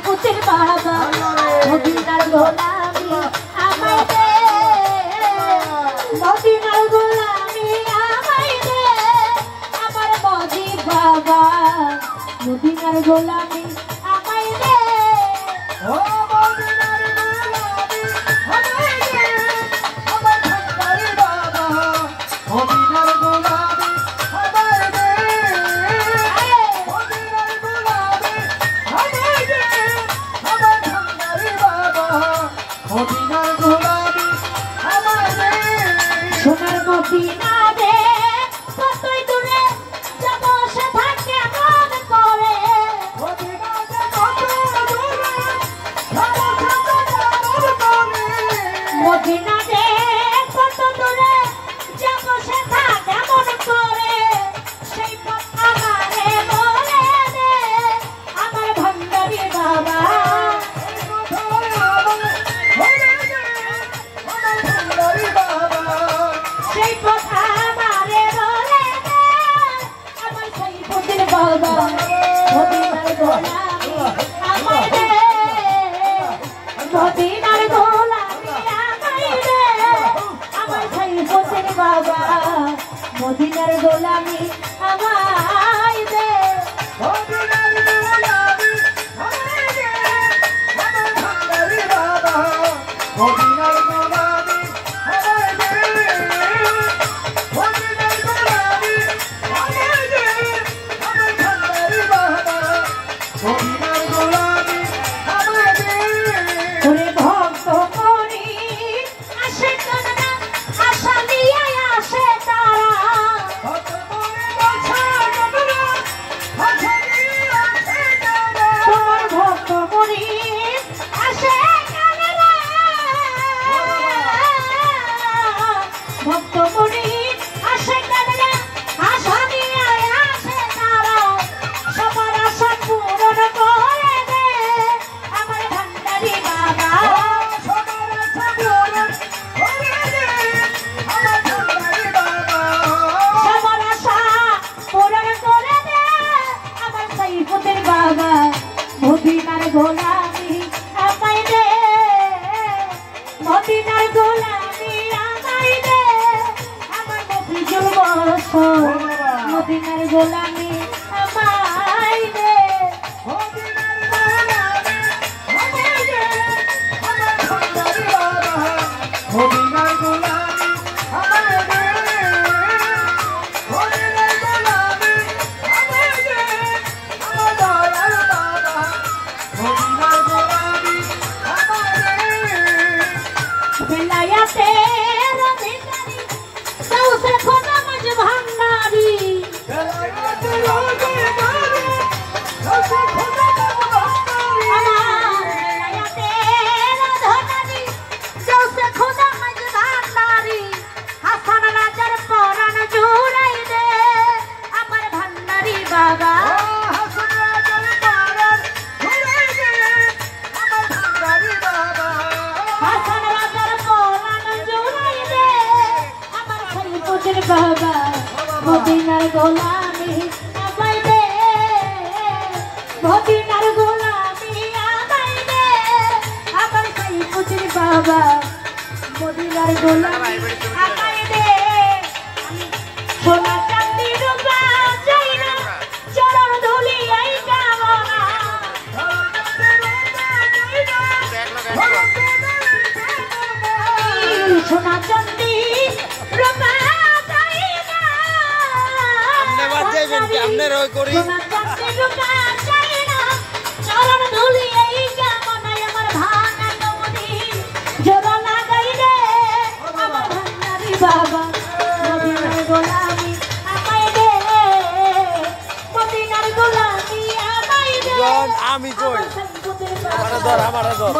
সাইফুদ্দিন বাবা মদিনার গোলামি আমায় দে মদিনার গোলামি আমায় দে আমার মজি বাবা মদিনার গোলামি আমায় দে ও মদিনার গোলামি আমায় দে আমার ভান্ডারি বাবা মদিনার গোলামি আমায় দে মদিনার গোলামি আমায় দে আমার ভান্ডারি বাবা মদিনার গোলামি আমায় দে সোনার মদিনা রে কতই দূরে যাব সে থাকে মন করে মদিনা যে কত দূরে যাব মন করে মদিনা রে কত দূরে যাব সে থাকে মন করে সেই পথ আমারে বলে দে আমার ভান্ডারি বাবা সেই পথ আমারে বলে দে আমার সাইফুদ্দিন বাবা মদিনার গোলামি আমায় দে মদিনার গোলামি আমায় দে আমার সাইফুদ্দিন বাবা মদিনার গোলামি আমায় দে ওরে ভক্ত করি আসে কান্না আশা নিয়ে আসে তারা তোমার ভক্ত করি আসে কান্না ভক্ত করি আসে কান্না আশা নিয়ে আসে তারা সবার আশা পূরণ করে দে আমার ভান্ডারি বাবা সবার আশা পূরণ করে দে আমার সাইফুদ্দিন বাবা মদিনার গোলামি আমায় দে মদিনার গোলামি আমায় দে আমার মফিজুল বসর মদিনার গোলামি আমায় দে বেলায়াতে রবিদারি সৌসে খোদা মজ ভান্ডারি বেলায়াতে রধনারি সৌসে খোদা মজ ভান্ডারি হাসান রাজার পরাণ জুড়াই দে আমার ভান্ডারি বাবা হাসান রাজার পরাণ জুড়াই দে আমার সাইফুদ্দিন বাবা মদিনার গোলামি আমায় দে মদিনার গোলামি আমায় দে আমার সাইফুদ্দিন বাবা মদিনার গোলামি আমায় দে সোনা চাঁদি রূপা চাই না চরণ ধুলি এই কামনা সোনা চাঁদি রূপা চাই না আমনে বাদ যাইবেন কি আমনে রই করি সোনা চাঁদি রূপা চাই না চরণ ধুলি এই কামনা আমার ভাঙা নদী জোড়া লাগাই দে আমার ভান্ডারি বাবা মদিনার গোলামি আমায় দে মদিনার গোলামি আমায় দে আমি কই আমার সাইফুদ্দিন বাবা আমারে ধর